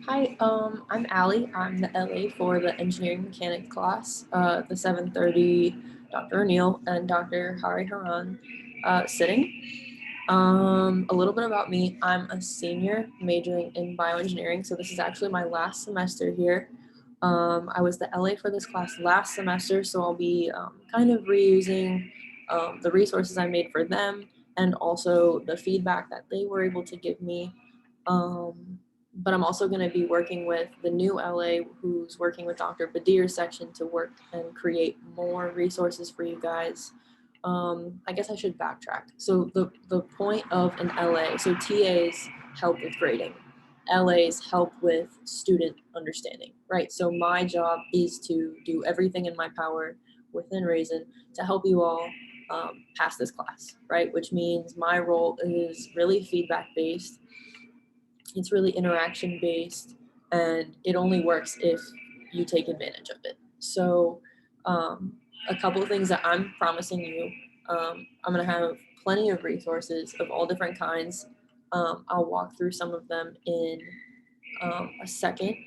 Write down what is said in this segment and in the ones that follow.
Hi, I'm Allie. I'm the LA for the engineering mechanics class. The 7:30, Dr. O'Neill and Dr. Hari Haran sitting. A little bit about me. I'm a senior majoring in bioengineering, so this is actually my last semester here. I was the LA for this class last semester, so I'll be kind of reusing the resources I made for them and also the feedback that they were able to give me. But I'm also going to be working with the new LA who's working with Dr. Badir's section to work and create more resources for you guys. I guess I should backtrack. So the point of an LA, so TAs help with grading, LAs help with student understanding, right? So my job is to do everything in my power within reason to help you all pass this class, right? Which means my role is really feedback based. It's really interaction based, and it only works if you take advantage of it. So, a couple of things that I'm promising you, I'm going to have plenty of resources of all different kinds. I'll walk through some of them in a second,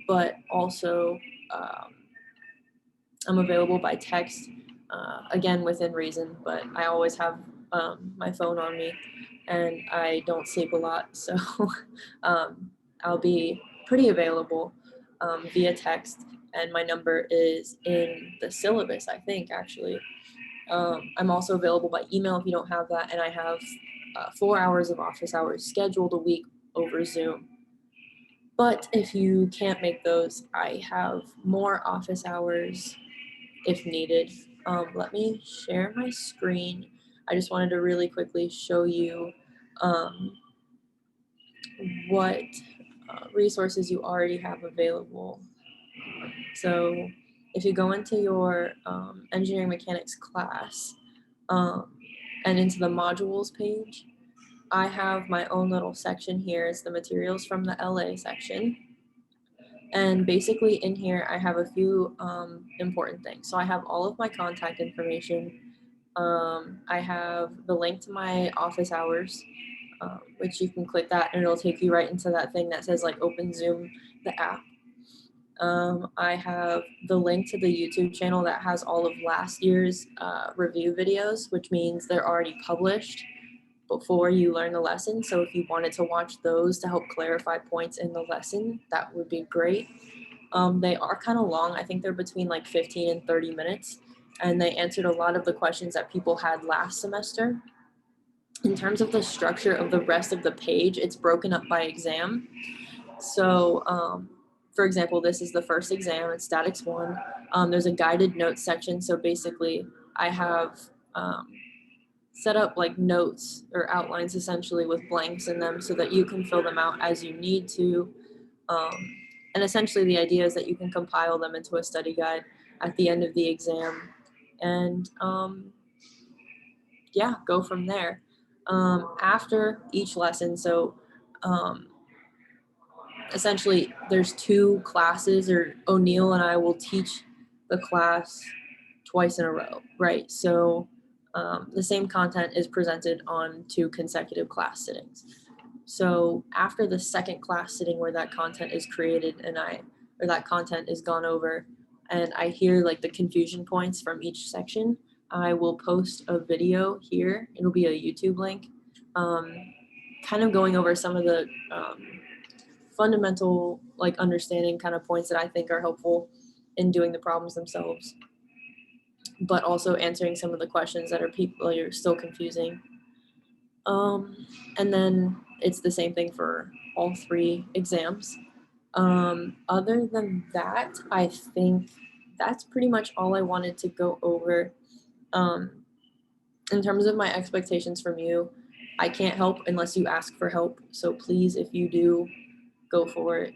but also I'm available by text, again within reason, but I always have my phone on me and I don't sleep a lot. So um, I'll be pretty available via text, and my number is in the syllabus, I think, actually. I'm also available by email if you don't have that, and I have 4 hours of office hours scheduled a week over Zoom. But if you can't make those, I have more office hours if needed. Let me share my screen. I just wanted to really quickly show you um, what resources you already have available. So if you go into your engineering mechanics class um, and into the modules page, I have my own little section here. It's the materials from the LA section. And basically in here, I have a few important things. So I have all of my contact information. I have the link to my office hours, which you can click that and it'll take you right into that thing that says like open Zoom, the app. I have the link to the YouTube channel that has all of last year's review videos, which means they're already published before you learn the lesson. So if you wanted to watch those to help clarify points in the lesson, that would be great. They are kind of long. I think they're between like 15 and 30 minutes. And they answered a lot of the questions that people had last semester. In terms of the structure of the rest of the page, it's broken up by exam. So, for example, this is the first exam, it's Statics 1. There's a guided notes section. So basically, I have set up like notes or outlines essentially with blanks in them so that you can fill them out as you need to. And essentially the idea is that you can compile them into a study guide at the end of the exam and yeah, go from there. After each lesson, so um, essentially there's two classes, or O'Neill and I will teach the class twice in a row, right? So the same content is presented on two consecutive class sittings. So after the second class sitting where that content is created or that content is gone over, and I hear like the confusion points from each section, I will post a video here. It'll be a YouTube link, um, kind of going over some of the fundamental like understanding kind of points that I think are helpful in doing the problems themselves, but also answering some of the questions that are still confusing. And then it's the same thing for all three exams. Other than that, I think that's pretty much all I wanted to go over. Um, in terms of my expectations from you, I can't help unless you ask for help. So please, if you do, go for it.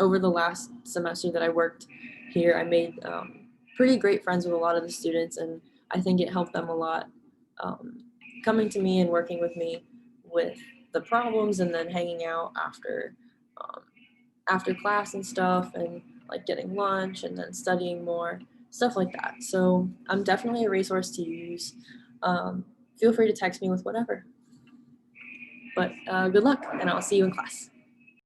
Over the last semester that I worked here, I made pretty great friends with a lot of the students, and I think it helped them a lot. Um, Coming to me and working with me with the problems, and then hanging out um, after class and stuff, and like getting lunch and then studying more, stuff like that. So I'm definitely a resource to use. Feel free to text me with whatever. But good luck, and I'll see you in class.